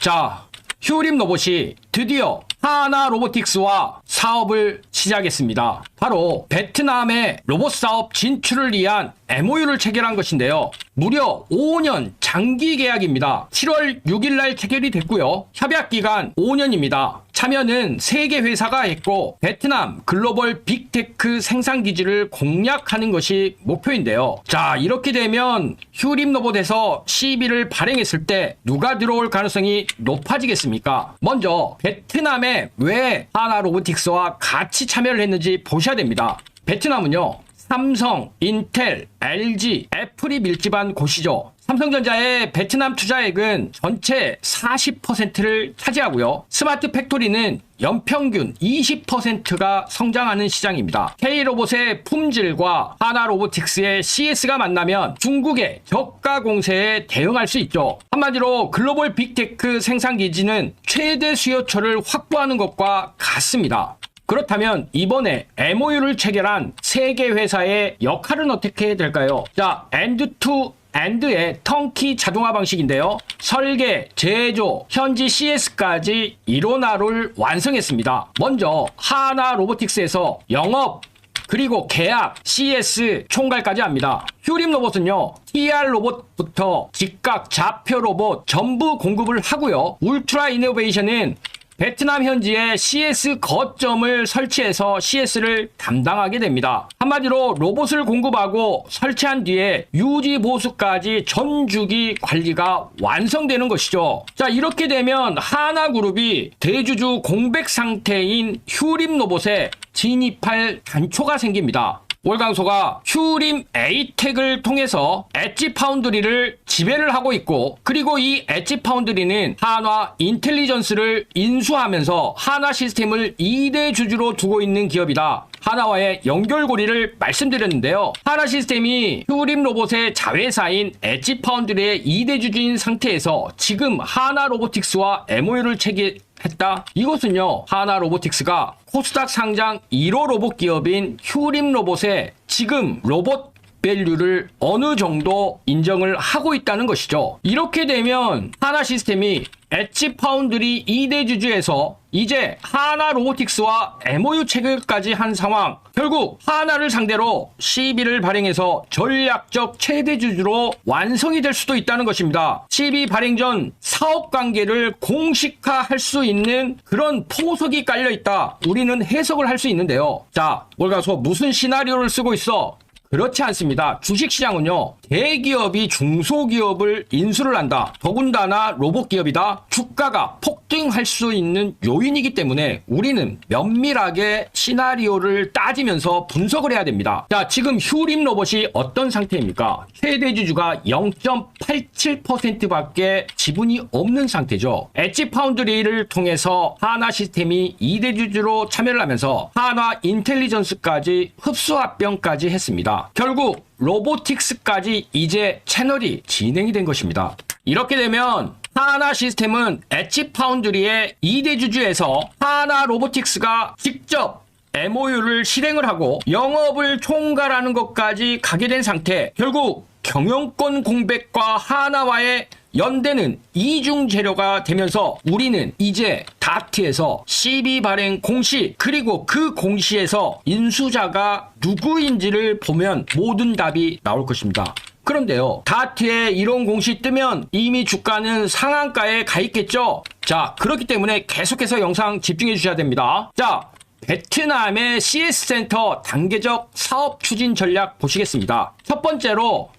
자, 휴림 로봇이 드디어 하나 로보틱스와 사업을 시작했습니다. 바로 베트남의 로봇 사업 진출을 위한 MOU를 체결한 것인데요. 무려 5년 장기 계약입니다. 7월 6일 날 체결이 됐고요. 협약 기간 5년입니다. 참여는 3개 회사가 했고 베트남 글로벌 빅테크 생산 기지를 공략하는 것이 목표인데요. 자, 이렇게 되면 휴림 로봇에서 CB를 발행했을 때 누가 들어올 가능성이 높아지겠습니까? 먼저 베트남에 왜 하나 로보틱스와 같이 참여를 했는지 보셔야 됩니다. 베트남은요, 삼성, 인텔, LG, 애플이 밀집한 곳이죠. 삼성전자의 베트남 투자액은 전체 40%를 차지하고요. 스마트 팩토리는 연평균 20%가 성장하는 시장입니다. K로봇의 품질과 하나 로보틱스의 CS가 만나면 중국의 저가 공세에 대응할 수 있죠. 한마디로 글로벌 빅테크 생산기지는 최대 수요처를 확보하는 것과 같습니다. 그렇다면 이번에 MOU를 체결한 3개 회사의 역할은 어떻게 될까요? 자, 엔드 투 엔드의 턴키 자동화 방식인데요. 설계, 제조, 현지 CS까지 이로나를 완성했습니다. 먼저 하나 로보틱스에서 영업, 그리고 계약, CS, 총괄까지 합니다. 휴림 로봇은요, TR 로봇부터 직각, 좌표 로봇 전부 공급을 하고요. 울트라 이노베이션은 베트남 현지에 CS 거점을 설치해서 CS를 담당하게 됩니다. 한마디로 로봇을 공급하고 설치한 뒤에 유지 보수까지 전 주기 관리가 완성되는 것이죠. 자, 이렇게 되면 하나그룹이 대주주 공백 상태인 휴림 로봇에 진입할 단초가 생깁니다. 월강소가 휴림 에이텍을 통해서 엣지 파운드리를 지배를 하고 있고, 그리고 이 엣지 파운드리는 한화 인텔리전스를 인수하면서 한화 시스템을 2대 주주로 두고 있는 기업이다. 하나와의 연결고리를 말씀드렸는데요. 한화 시스템이 휴림 로봇의 자회사인 엣지 파운드리의 2대 주주인 상태에서 지금 하나 로보틱스와 MOU를 체결했다. 이것은요, 하나 로보틱스가 코스닥 상장 1호 로봇 기업인 휴림 로봇의 지금 로봇 밸류를 어느 정도 인정을 하고 있다는 것이죠. 이렇게 되면 하나 시스템이 엣지 파운드리 2대 주주에서 이제 하나 로보틱스와 MOU 체결까지 한 상황. 결국 하나를 상대로 CB를 발행해서 전략적 최대 주주로 완성이 될 수도 있다는 것입니다. CB 발행 전 사업 관계를 공식화할 수 있는 그런 포석이 깔려 있다. 우리는 해석을 할 수 있는데요. 자, 월가소 무슨 시나리오를 쓰고 있어? 그렇지 않습니다. 주식시장은요, 대기업이 중소기업을 인수를 한다. 더군다나 로봇기업이다. 주가가 폭등할 수 있는 요인이기 때문에 우리는 면밀하게 시나리오를 따지면서 분석을 해야 됩니다. 자, 지금 휴림 로봇이 어떤 상태입니까? 최대 주주가 0.87%밖에 지분이 없는 상태죠. 엣지 파운드리를 통해서 하나 시스템이 2대 주주로 참여를 하면서 한화 인텔리전스까지 흡수합병까지 했습니다. 결국 로보틱스까지 이제 채널이 진행이 된 것입니다. 이렇게 되면 하나 시스템은 엣지 파운드리의 2대 주주에서 하나 로보틱스가 직접 MOU를 실행을 하고 영업을 총괄하는 것까지 가게 된 상태. 결국 경영권 공백과 하나와의 연대는 이중 재료가 되면서 우리는 이제 다트에서 CB 발행 공시, 그리고 그 공시에서 인수자가 누구인지를 보면 모든 답이 나올 것입니다. 그런데요, 다트에 이런 공시 뜨면 이미 주가는 상한가에 가 있겠죠? 자, 그렇기 때문에 계속해서 영상 집중해 주셔야 됩니다. 자, 베트남의 CS 센터 단계적 사업 추진 전략 보시겠습니다. 첫 번째로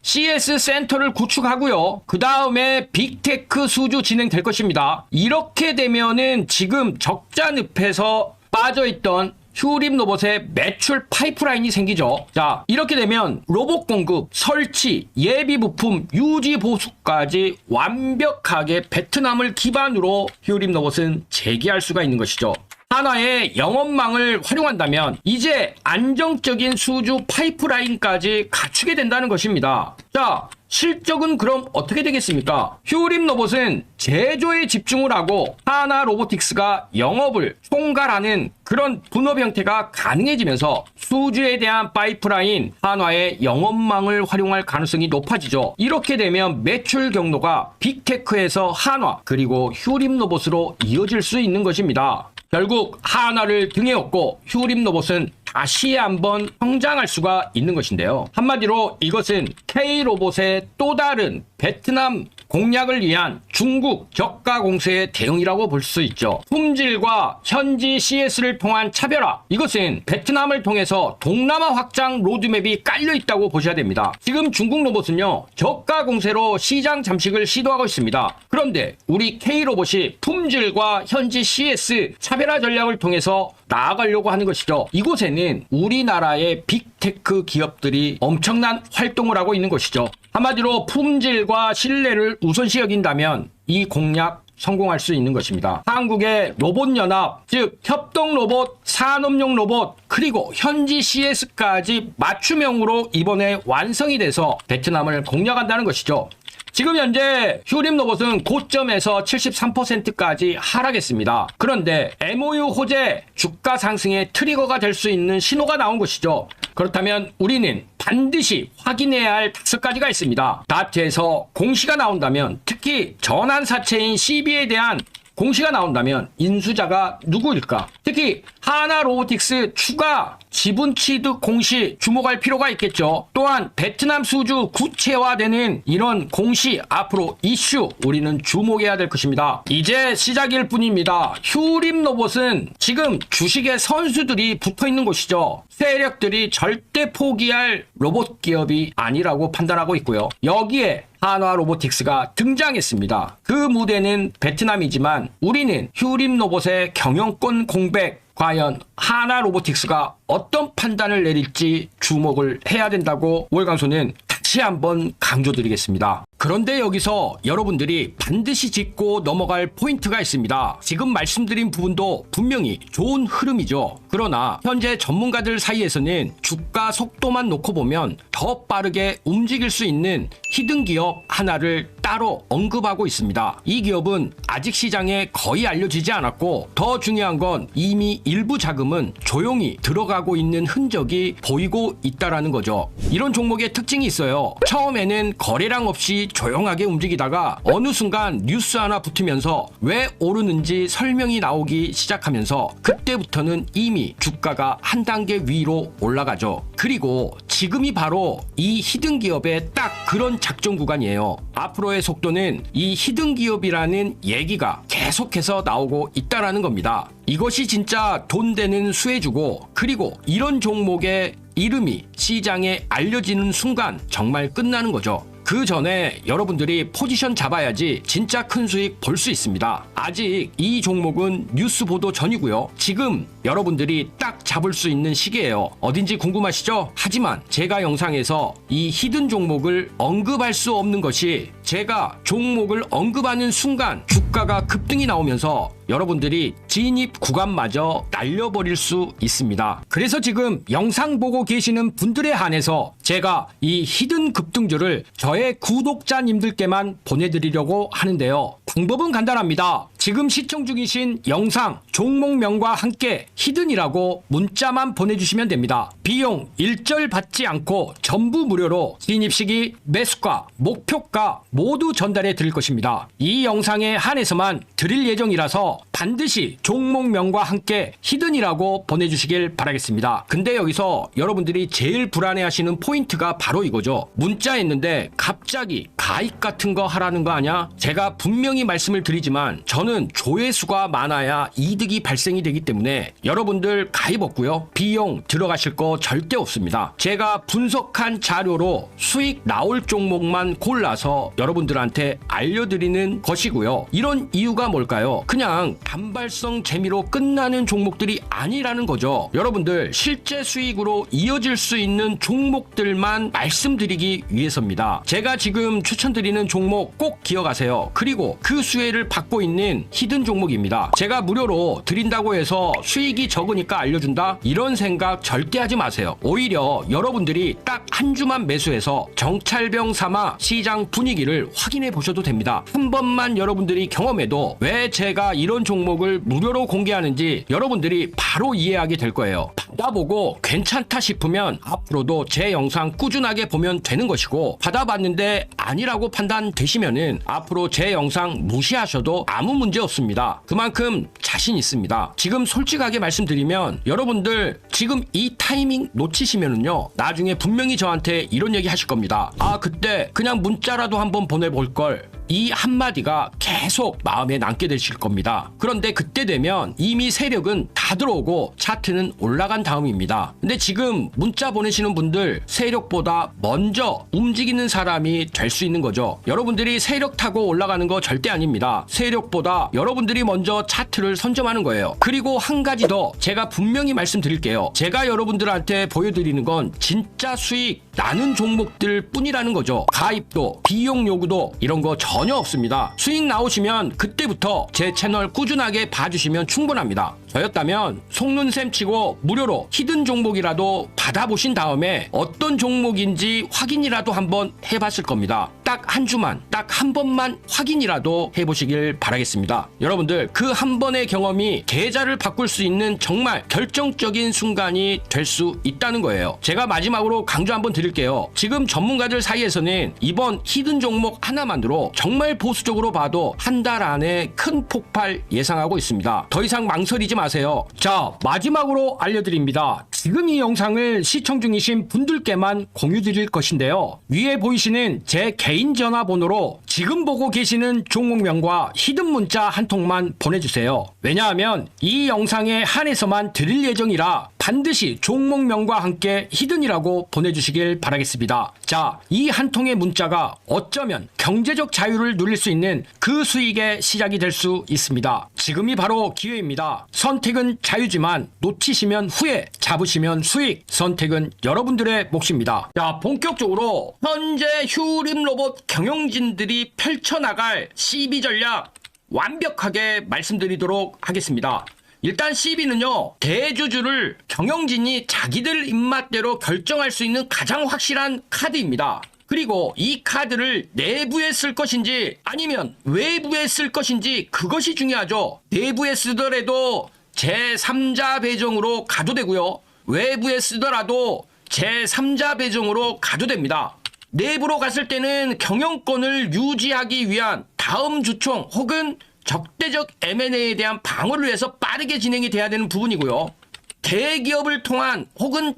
CS 센터를 구축하고요. 그 다음에 빅테크 수주 진행될 것입니다. 이렇게 되면은 지금 적자 늪에서 빠져있던 휴림 로봇의 매출 파이프라인이 생기죠. 자, 이렇게 되면 로봇 공급, 설치, 예비 부품, 유지 보수까지 완벽하게 베트남을 기반으로 휴림 로봇은 재기할 수가 있는 것이죠. 하나의 영업망을 활용한다면 이제 안정적인 수주 파이프라인까지 갖추게 된다는 것입니다. 자, 실적은 그럼 어떻게 되겠습니까? 휴림 로봇은 제조에 집중을 하고 하나 로보틱스가 영업을 총괄하는 그런 분업 형태가 가능해지면서 수주에 대한 파이프라인 한화의 영업망을 활용할 가능성이 높아지죠. 이렇게 되면 매출 경로가 빅테크에서 한화 그리고 휴림 로봇으로 이어질 수 있는 것입니다. 결국 한화를 등에 업고 휴림 로봇은 다시 한번 성장할 수가 있는 것인데요. 한마디로 이것은 K로봇의 또 다른 베트남 공략을 위한 중국 저가 공세의 대응이라고 볼 수 있죠. 품질과 현지 CS를 통한 차별화, 이것은 베트남을 통해서 동남아 확장 로드맵이 깔려 있다고 보셔야 됩니다. 지금 중국 로봇은요, 저가 공세로 시장 잠식을 시도하고 있습니다. 그런데 우리 K로봇이 품질과 현지 CS 차별화 전략을 통해서 나아가려고 하는 것이죠. 이곳에는 우리나라의 빅테크 기업들이 엄청난 활동을 하고 있는 것이죠. 한마디로 품질과 신뢰를 우선시 여긴다면 이 공략 성공할 수 있는 것입니다. 한국의 로봇연합, 즉 협동로봇, 산업용 로봇, 그리고 현지 CS까지 맞춤형으로 이번에 완성이 돼서 베트남을 공략한다는 것이죠. 지금 현재 휴림 로봇은 고점에서 73%까지 하락했습니다. 그런데 MOU 호재 주가 상승의 트리거가 될 수 있는 신호가 나온 것이죠. 그렇다면 우리는 반드시 확인해야 할 5가지가 있습니다. 다트에서 공시가 나온다면, 특히 전환사채인 CB에 대한 공시가 나온다면 인수자가 누구일까? 특히 하나 로보틱스 추가 지분 취득 공시 주목할 필요가 있겠죠. 또한 베트남 수주 구체화되는 이런 공시 앞으로 이슈 우리는 주목해야 될 것입니다. 이제 시작일 뿐입니다. 휴림 로봇은 지금 주식의 선수들이 붙어 있는 곳이죠. 세력들이 절대 포기할 로봇 기업이 아니라고 판단하고 있고요. 여기에 한화 로보틱스가 등장했습니다. 그 무대는 베트남이지만 우리는 휴림 로봇의 경영권 공백, 과연 하나 로보틱스가 어떤 판단을 내릴지 주목을 해야 된다고 월강소는 다시 한번 강조드리겠습니다. 그런데 여기서 여러분들이 반드시 짚고 넘어갈 포인트가 있습니다. 지금 말씀드린 부분도 분명히 좋은 흐름이죠. 그러나 현재 전문가들 사이에서는 주가 속도만 놓고 보면 더 빠르게 움직일 수 있는 히든 기업 하나를 따로 언급하고 있습니다. 이 기업은 아직 시장에 거의 알려지지 않았고, 더 중요한 건 이미 일부 자금은 조용히 들어가고 있는 흔적이 보이고 있다라는 거죠. 이런 종목의 특징이 있어요. 처음에는 거래량 없이 조용하게 움직이다가 어느 순간 뉴스 하나 붙으면서 왜 오르는지 설명이 나오기 시작하면서 그때부터는 이미 주가가 한 단계 위로 올라가죠. 그리고 지금이 바로 이 히든 기업의 딱 그런 작전 구간이에요. 앞으로의 속도는 이 히든 기업이라는 얘기가 계속해서 나오고 있다라는 겁니다. 이것이 진짜 돈 되는 수혜주고, 그리고 이런 종목의 이름이 시장에 알려지는 순간 정말 끝나는 거죠. 그 전에 여러분들이 포지션 잡아야지 진짜 큰 수익 볼 수 있습니다. 아직 이 종목은 뉴스 보도 전이고요. 지금 여러분들이 딱 잡을 수 있는 시기예요. 어딘지 궁금하시죠? 하지만 제가 영상에서 이 히든 종목을 언급할 수 없는 것이, 제가 종목을 언급하는 순간 주가가 급등이 나오면서 여러분들이 진입 구간마저 날려버릴 수 있습니다. 그래서 지금 영상 보고 계시는 분들에 한해서 제가 이 히든 급등주를 저의 구독자님들께만 보내드리려고 하는데요. 방법은 간단합니다. 지금 시청 중이신 영상 종목명과 함께 히든이라고 문자만 보내주시면 됩니다. 비용 일절 받지 않고 전부 무료로 진입 시기, 매수가, 목표가 모두 전달해 드릴 것입니다. 이 영상에 한해서만 드릴 예정이라서 반드시 종목명과 함께 히든이라고 보내주시길 바라겠습니다. 근데 여기서 여러분들이 제일 불안해하시는 포인트가 바로 이거죠. 문자 했는데 갑자기 가입 같은 거 하라는 거 아냐? 제가 분명히 말씀을 드리지만 저는 조회수가 많아야 이득이 발생이 되기 때문에 여러분들 가입 없고요. 비용 들어가실 거 절대 없습니다. 제가 분석한 자료로 수익 나올 종목만 골라서 여러분들한테 알려드리는 것이고요. 이런 이유가 뭘까요? 그냥 단발성 재미로 끝나는 종목들이 아니라는 거죠. 여러분들 실제 수익으로 이어질 수 있는 종목들만 말씀드리기 위해서입니다. 제가 지금 추천드리는 종목 꼭 기억하세요. 그리고 그 수혜를 받고 있는 히든 종목입니다. 제가 무료로 드린다고 해서 수익이 적으니까 알려준다? 이런 생각 절대 하지 마세요. 오히려 여러분들이 딱 한 주만 매수해서 정찰병 삼아 시장 분위기를 확인해 보셔도 됩니다. 한 번만 여러분들이 경험해도 왜 제가 이런 종목을 무료로 공개하는지 여러분들이 바로 이해하게 될 거예요. 받아보고 괜찮다 싶으면 앞으로도 제 영상 꾸준하게 보면 되는 것이고, 받아봤는데 아니라고 판단되시면은 앞으로 제 영상 무시하셔도 아무 문제 없습니다. 그만큼 자신 있습니다. 지금 솔직하게 말씀드리면 여러분들 지금 이 타이밍 놓치시면은요, 나중에 분명히 저한테 이런 얘기 하실 겁니다. 아, 그때 그냥 문자라도 한번 보내볼 걸. 이 한마디가 계속 마음에 남게 되실 겁니다. 그런데 그때 되면 이미 세력은 다 들어오고 차트는 올라간 다음입니다. 근데 지금 문자 보내시는 분들 세력보다 먼저 움직이는 사람이 될 수 있는 거죠. 여러분들이 세력 타고 올라가는 거 절대 아닙니다. 세력보다 여러분들이 먼저 차트를 선점하는 거예요. 그리고 한 가지 더 제가 분명히 말씀드릴게요. 제가 여러분들한테 보여드리는 건 진짜 수익 나는 종목들 뿐이라는 거죠. 가입도, 비용 요구도 이런 거 전혀 없습니다. 수익 나오시면 그때부터 제 채널 꾸준하게 봐주시면 충분합니다. 저였다면 속눈샘 치고 무료로 히든 종목이라도 받아보신 다음에 어떤 종목인지 확인이라도 한번 해봤을 겁니다. 딱 한 주만, 딱 한 번만 확인이라도 해보시길 바라겠습니다. 여러분들 그 한 번의 경험이 계좌를 바꿀 수 있는 정말 결정적인 순간이 될 수 있다는 거예요. 제가 마지막으로 강조 한번 드릴게요. 지금 전문가들 사이에서는 이번 히든 종목 하나만으로 정말 보수적으로 봐도 한 달 안에 큰 폭발 예상하고 있습니다. 더 이상 망설이지 마세요. 자, 마지막으로 알려드립니다. 지금 이 영상을 시청 중이신 분들께만 공유 드릴 것인데요. 위에 보이시는 제 개인 전화번호로 지금 보고 계시는 종목명과 히든 문자 한 통만 보내주세요. 왜냐하면 이 영상에 한해서만 드릴 예정이라 반드시 종목명과 함께 히든이라고 보내주시길 바라겠습니다. 자, 이 한 통의 문자가 어쩌면 경제적 자유를 누릴 수 있는 그 수익의 시작이 될 수 있습니다. 지금이 바로 기회입니다. 선택은 자유지만 놓치시면 후회, 잡으시면 수익. 선택은 여러분들의 몫입니다. 자, 본격적으로 현재 휴림 로봇 경영진들이 펼쳐나갈 CB 전략 완벽하게 말씀드리도록 하겠습니다. 일단 CB는요, 대주주를 경영진이 자기들 입맛대로 결정할 수 있는 가장 확실한 카드입니다. 그리고 이 카드를 내부에 쓸 것인지 아니면 외부에 쓸 것인지 그것이 중요하죠. 내부에 쓰더라도 제3자 배정으로 가도 되고요. 외부에 쓰더라도 제3자 배정으로 가도 됩니다. 내부로 갔을 때는 경영권을 유지하기 위한 다음 주총 혹은 적대적 M&A에 대한 방어를 위해서 빠르게 진행이 돼야 되는 부분이고요. 대기업을 통한 혹은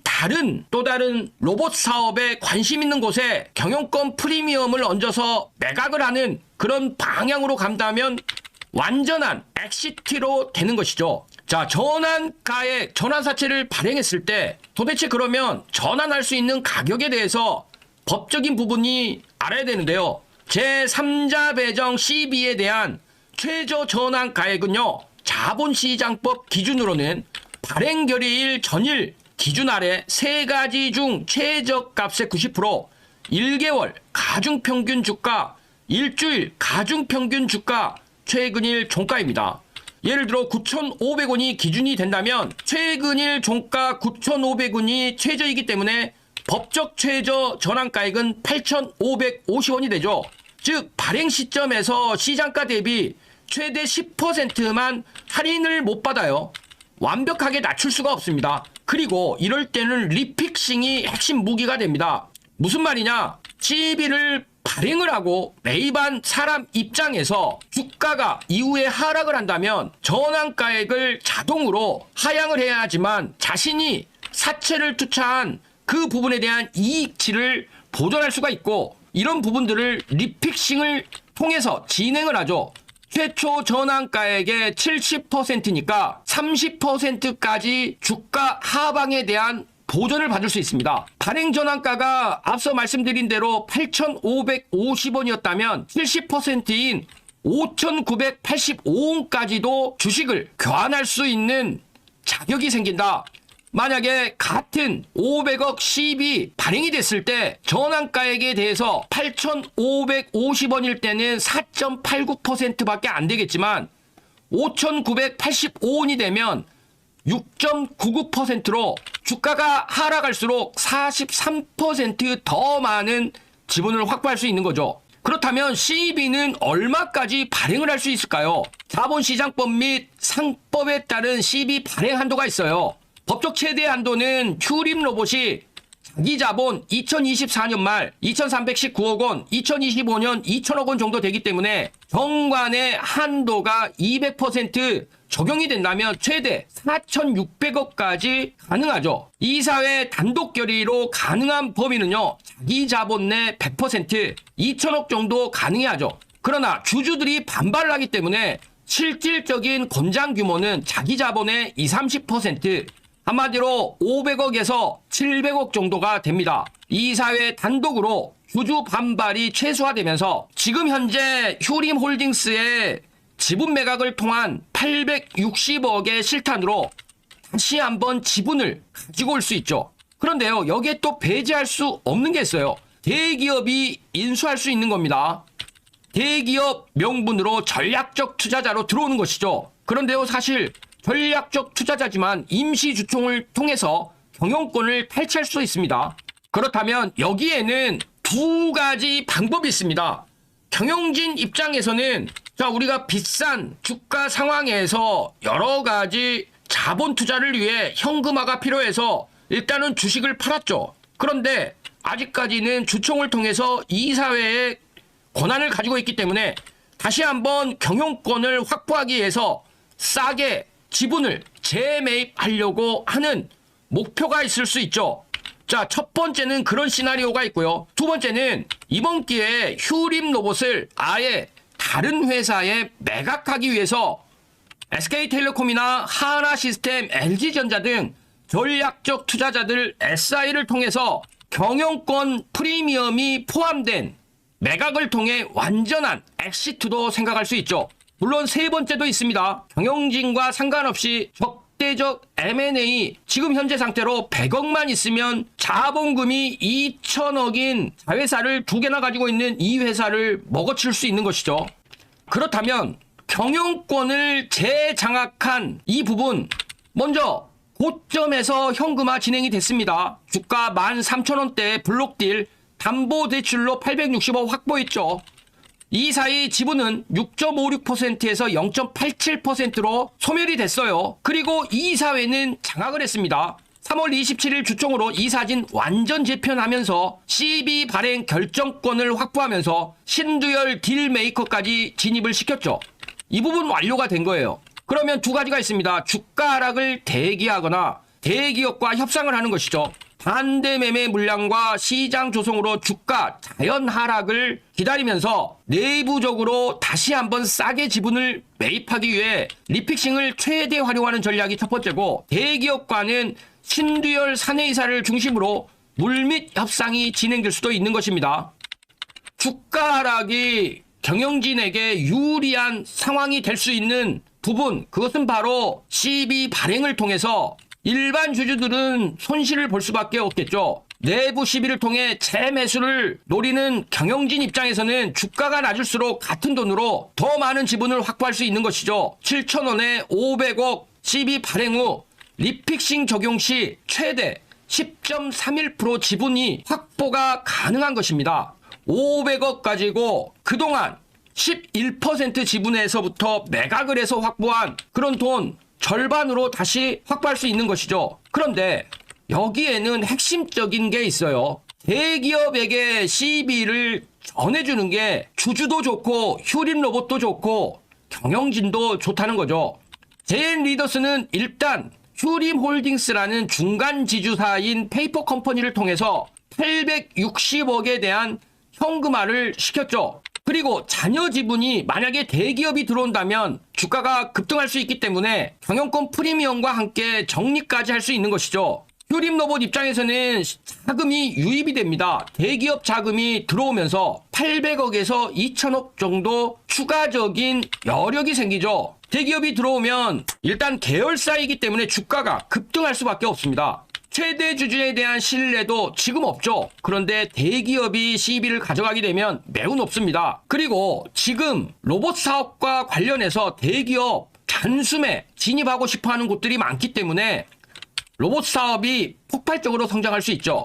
또 다른 로봇 사업에 관심 있는 곳에 경영권 프리미엄을 얹어서 매각을 하는 그런 방향으로 간다면 완전한 엑시트로 되는 것이죠. 자, 전환가액, 전환사채를 발행했을 때 도대체 그러면 전환할 수 있는 가격에 대해서 법적인 부분이 알아야 되는데요. 제3자 배정 CB에 대한 최저 전환가액은요, 자본시장법 기준으로는 발행 결의일 전일 기준 아래 세 가지 중 최저값의 90%, 1개월 가중평균 주가, 일주일 가중평균 주가, 최근일 종가입니다. 예를 들어 9,500원이 기준이 된다면 최근일 종가 9,500원이 최저이기 때문에 법적 최저 전환가액은 8,550원이 되죠. 즉 발행 시점에서 시장가 대비 최대 10%만 할인을 못 받아요. 완벽하게 낮출 수가 없습니다. 그리고 이럴 때는 리픽싱이 핵심 무기가 됩니다. 무슨 말이냐? CB를 발행을 하고 매입한 사람 입장에서 주가가 이후에 하락을 한다면 전환가액을 자동으로 하향을 해야 하지만 자신이 사채를 투자한 그 부분에 대한 이익치를 보존할 수가 있고, 이런 부분들을 리픽싱을 통해서 진행을 하죠. 최초 전환가액의 70%니까 30%까지 주가 하방에 대한 보전을 받을 수 있습니다. 발행 전환가가 앞서 말씀드린 대로 8,550원이었다면 70%인 5,985원까지도 주식을 교환할 수 있는 자격이 생긴다. 만약에 같은 500억 10이 발행이 됐을 때 전환가액에 대해서 8,550원일 때는 4.89%밖에 안 되겠지만 5,985원이 되면 6.99%로 주가가 하락할수록 43% 더 많은 지분을 확보할 수 있는 거죠. 그렇다면 CB는 얼마까지 발행을 할 수 있을까요? 자본시장법 및 상법에 따른 CB 발행 한도가 있어요. 법적 최대 한도는 휴림 로봇이 자기 자본 2024년 말 2,319억 원, 2025년 2,000억 원 정도 되기 때문에 정관의 한도가 200% 적용이 된다면 최대 4,600억까지 가능하죠. 이사회 단독 결의로 가능한 범위는요. 자기 자본 내 100%, 2,000억 정도 가능해야죠. 그러나 주주들이 반발을 하기 때문에 실질적인 권장 규모는 자기 자본의 20, 30%, 한마디로 500억에서 700억 정도가 됩니다. 이사회 단독으로 주주 반발이 최소화되면서 지금 현재 휴림홀딩스의 지분 매각을 통한 860억의 실탄으로 다시 한번 지분을 가지고 올 수 있죠. 그런데요, 여기에 또 배제할 수 없는 게 있어요. 대기업이 인수할 수 있는 겁니다. 대기업 명분으로 전략적 투자자로 들어오는 것이죠. 그런데요, 사실 전략적 투자자지만 임시 주총을 통해서 경영권을 탈취할 수 있습니다. 그렇다면 여기에는 두 가지 방법이 있습니다. 경영진 입장에서는 우리가 비싼 주가 상황에서 여러 가지 자본 투자를 위해 현금화가 필요해서 일단은 주식을 팔았죠. 그런데 아직까지는 주총을 통해서 이사회의 권한을 가지고 있기 때문에 다시 한번 경영권을 확보하기 위해서 싸게 지분을 재매입하려고 하는 목표가 있을 수 있죠. 자, 첫 번째는 그런 시나리오가 있고요. 두 번째는 이번 기회에 휴림 로봇을 아예 다른 회사에 매각하기 위해서 SK텔레콤이나 하나시스템, LG전자 등 전략적 투자자들 SI를 통해서 경영권 프리미엄이 포함된 매각을 통해 완전한 엑시트도 생각할 수 있죠. 물론 세 번째도 있습니다. 경영진과 상관없이 적대적 M&A, 지금 현재 상태로 100억만 있으면 자본금이 2천억인 자회사를 두 개나 가지고 있는 이 회사를 먹어칠 수 있는 것이죠. 그렇다면 경영권을 재장악한 이 부분, 먼저 고점에서 현금화 진행이 됐습니다. 주가 13,000원대의 블록딜 담보대출로 860억 확보했죠. 이 사이 지분은 6.56%에서 0.87%로 소멸이 됐어요. 그리고 이사회는 장악을 했습니다. 3월 27일 주총으로 이 사진 완전 재편하면서 CB 발행 결정권을 확보하면서 신두열 딜메이커까지 진입을 시켰죠. 이 부분 완료가 된 거예요. 그러면 두 가지가 있습니다. 주가 하락을 대기하거나 대기업과 협상을 하는 것이죠. 반대 매매 물량과 시장 조성으로 주가 자연 하락을 기다리면서 내부적으로 다시 한번 싸게 지분을 매입하기 위해 리픽싱을 최대 활용하는 전략이 첫 번째고, 대기업과는 신두열 사내이사를 중심으로 물밑 협상이 진행될 수도 있는 것입니다. 주가 하락이 경영진에게 유리한 상황이 될 수 있는 부분, 그것은 바로 CB 발행을 통해서 일반 주주들은 손실을 볼 수밖에 없겠죠. 내부 시비를 통해 재매수를 노리는 경영진 입장에서는 주가가 낮을수록 같은 돈으로 더 많은 지분을 확보할 수 있는 것이죠. 7,000원에 500억 CB 발행 후 리픽싱 적용 시 최대 10.31% 지분이 확보가 가능한 것입니다. 500억 가지고 그동안 11% 지분에서부터 매각을 해서 확보한 그런 돈 절반으로 다시 확보할 수 있는 것이죠. 그런데 여기에는 핵심적인 게 있어요. 대기업에게 CB를 전해주는 게 주주도 좋고 휴림 로봇도 좋고 경영진도 좋다는 거죠. JN 리더스는 일단 휴림 홀딩스라는 중간 지주사인 페이퍼 컴퍼니를 통해서 860억에 대한 현금화를 시켰죠. 그리고 잔여 지분이 만약에 대기업이 들어온다면 주가가 급등할 수 있기 때문에 경영권 프리미엄과 함께 정리까지 할 수 있는 것이죠. 휴림 로봇 입장에서는 자금이 유입이 됩니다. 대기업 자금이 들어오면서 800억에서 2천억 정도 추가적인 여력이 생기죠. 대기업이 들어오면 일단 계열사이기 때문에 주가가 급등할 수밖에 없습니다. 최대 주주에 대한 신뢰도 지금 없죠. 그런데 대기업이 CB를 가져가게 되면 매우 높습니다. 그리고 지금 로봇 사업과 관련해서 대기업 단숨에 진입하고 싶어하는 곳들이 많기 때문에 로봇 사업이 폭발적으로 성장할 수 있죠.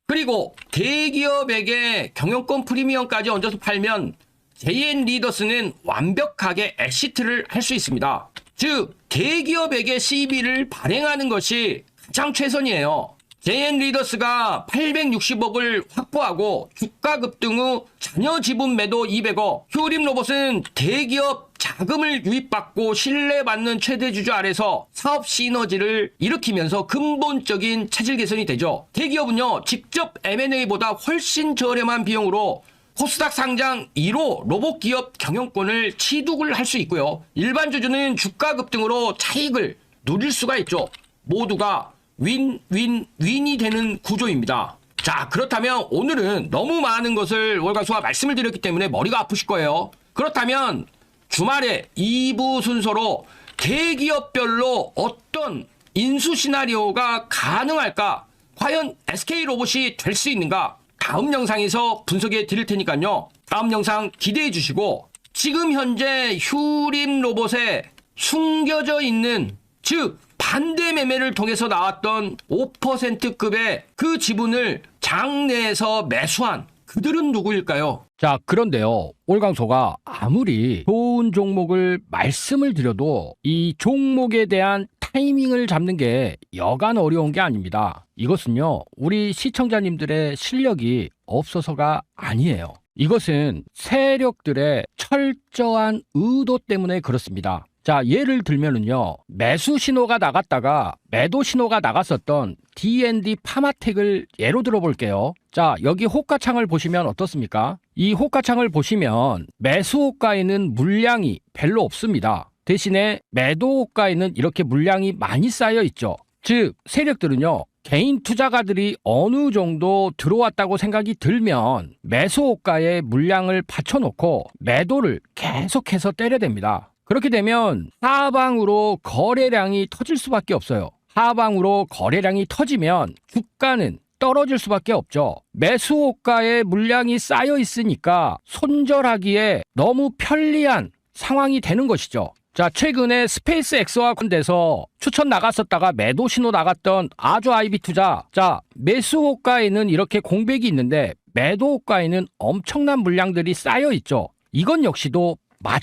그리고 대기업에게 경영권 프리미엄까지 얹어서 팔면 JN 리더스는 완벽하게 엑시트를 할 수 있습니다. 즉 대기업에게 CB를 발행하는 것이 가장 최선이에요. JN 리더스가 860억을 확보하고 주가 급등 후 잔여 지분 매도 200억, 휴림 로봇은 대기업 자금을 유입받고 신뢰받는 최대 주주 아래서 사업 시너지를 일으키면서 근본적인 차질 개선이 되죠. 대기업은요, 직접 M&A보다 훨씬 저렴한 비용으로 코스닥 상장 1호 로봇 기업 경영권을 취득을 할 수 있고요. 일반 주주는 주가 급등으로 차익을 누릴 수가 있죠. 모두가 윈윈윈이 되는 구조입니다. 자, 그렇다면 오늘은 너무 많은 것을 월광수가 말씀을 드렸기 때문에 머리가 아프실 거예요. 그렇다면 주말에 2부 순서로 대기업별로 어떤 인수 시나리오가 가능할까? 과연 SK로봇이 될 수 있는가? 다음 영상에서 분석해 드릴 테니까요. 다음 영상 기대해 주시고, 지금 현재 휴림 로봇에 숨겨져 있는, 즉 반대 매매를 통해서 나왔던 5%급의 그 지분을 장내에서 매수한 그들은 누구일까요? 자, 그런데요, 올강소가 아무리 좋은 종목을 말씀을 드려도 이 종목에 대한 타이밍을 잡는 게 여간 어려운 게 아닙니다. 이것은요, 우리 시청자님들의 실력이 없어서가 아니에요. 이것은 세력들의 철저한 의도 때문에 그렇습니다. 자, 예를 들면은요, 매수 신호가 나갔다가 매도 신호가 나갔었던 D&D 파마텍을 예로 들어볼게요. 자, 여기 호가창을 보시면 어떻습니까? 이 호가창을 보시면 매수 호가에는 물량이 별로 없습니다. 대신에 매도 호가에는 이렇게 물량이 많이 쌓여 있죠. 즉 세력들은요, 개인 투자가들이 어느 정도 들어왔다고 생각이 들면 매수 호가에 물량을 받쳐놓고 매도를 계속해서 때려댑니다. 그렇게 되면 하방으로 거래량이 터질 수밖에 없어요. 하방으로 거래량이 터지면 주가는 떨어질 수밖에 없죠. 매수 호가에 물량이 쌓여 있으니까 손절하기에 너무 편리한 상황이 되는 것이죠. 자, 최근에 스페이스 X와 관련돼서 추천 나갔었다가 매도 신호 나갔던 아주 아이비 투자. 자, 매수 호가에는 이렇게 공백이 있는데 매도 호가에는 엄청난 물량들이 쌓여 있죠. 이건 역시도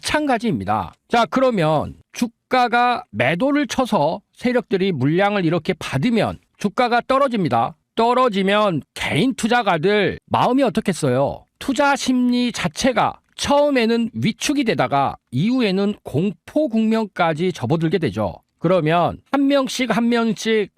마찬가지입니다. 자, 그러면 주가가 매도를 쳐서 세력들이 물량을 이렇게 받으면 주가가 떨어집니다. 떨어지면 개인 투자가들 마음이 어떻겠어요? 투자 심리 자체가 처음에는 위축이 되다가 이후에는 공포 국면까지 접어들게 되죠. 그러면 한 명씩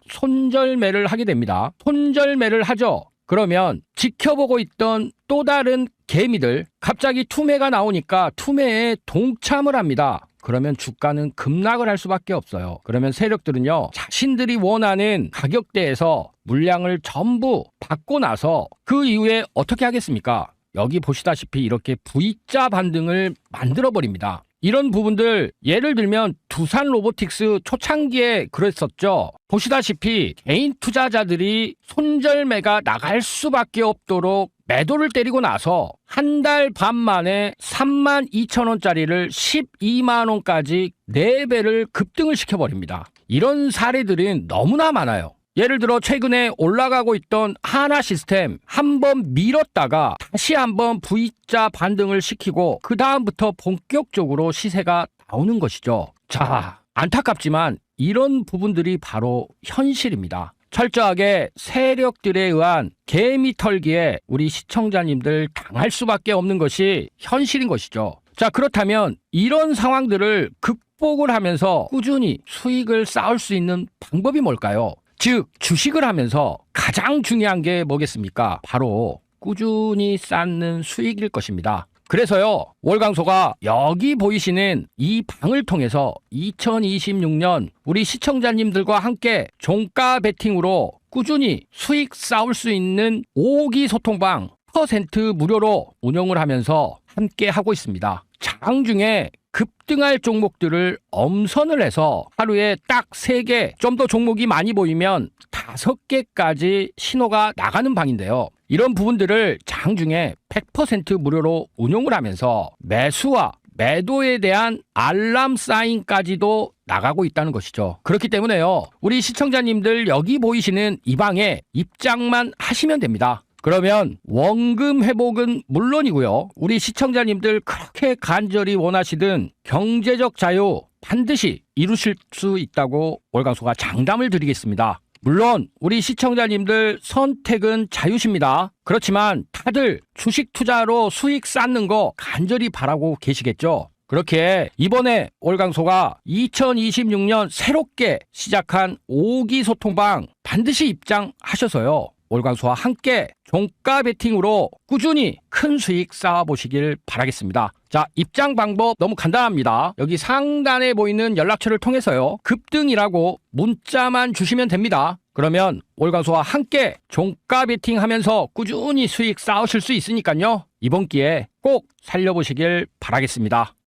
손절매를 하게 됩니다. 손절매를 하죠. 그러면 지켜보고 있던 또 다른 개미들 갑자기 투매가 나오니까 투매에 동참을 합니다. 그러면 주가는 급락을 할 수밖에 없어요. 그러면 세력들은요, 자신들이 원하는 가격대에서 물량을 전부 받고 나서 그 이후에 어떻게 하겠습니까? 여기 보시다시피 이렇게 V자 반등을 만들어버립니다. 이런 부분들 예를 들면 두산 로보틱스 초창기에 그랬었죠. 보시다시피 개인 투자자들이 손절매가 나갈 수밖에 없도록 매도를 때리고 나서 한 달 반 만에 32,000원짜리를 12만원까지 4배를 급등을 시켜버립니다. 이런 사례들은 너무나 많아요. 예를 들어 최근에 올라가고 있던 하나 시스템 한번 밀었다가 다시 한번 V자 반등을 시키고 그 다음부터 본격적으로 시세가 나오는 것이죠. 자, 안타깝지만 이런 부분들이 바로 현실입니다. 철저하게 세력들에 의한 개미 털기에 우리 시청자님들 당할 수밖에 없는 것이 현실인 것이죠. 자, 그렇다면 이런 상황들을 극복을 하면서 꾸준히 수익을 쌓을 수 있는 방법이 뭘까요? 즉 주식을 하면서 가장 중요한 게 뭐겠습니까? 바로 꾸준히 쌓는 수익일 것입니다. 그래서요, 월광소가 여기 보이시는 이 방을 통해서 2026년 우리 시청자님들과 함께 종가 베팅으로 꾸준히 수익 쌓을 수 있는 5기 소통방 % 무료로 운영을 하면서 함께 하고 있습니다. 장중에 급등할 종목들을 엄선을 해서 하루에 딱 3개, 좀 더 종목이 많이 보이면 5개까지 신호가 나가는 방인데요. 이런 부분들을 장중에 100% 무료로 운용을 하면서 매수와 매도에 대한 알람 사인까지도 나가고 있다는 것이죠. 그렇기 때문에요, 우리 시청자님들 여기 보이시는 이 방에 입장만 하시면 됩니다. 그러면 원금 회복은 물론이고요, 우리 시청자님들 그렇게 간절히 원하시던 경제적 자유 반드시 이루실 수 있다고 월광소가 장담을 드리겠습니다. 물론 우리 시청자님들 선택은 자유십니다. 그렇지만 다들 주식 투자로 수익 쌓는 거 간절히 바라고 계시겠죠. 그렇게 이번에 월광소가 2026년 새롭게 시작한 5기 소통방 반드시 입장하셔서요, 월광소와 함께 종가 베팅으로 꾸준히 큰 수익 쌓아보시길 바라겠습니다. 자, 입장 방법 너무 간단합니다. 여기 상단에 보이는 연락처를 통해서요, 급등이라고 문자만 주시면 됩니다. 그러면 월광소와 함께 종가 베팅하면서 꾸준히 수익 쌓으실 수 있으니까요, 이번 기회에 꼭 살려보시길 바라겠습니다.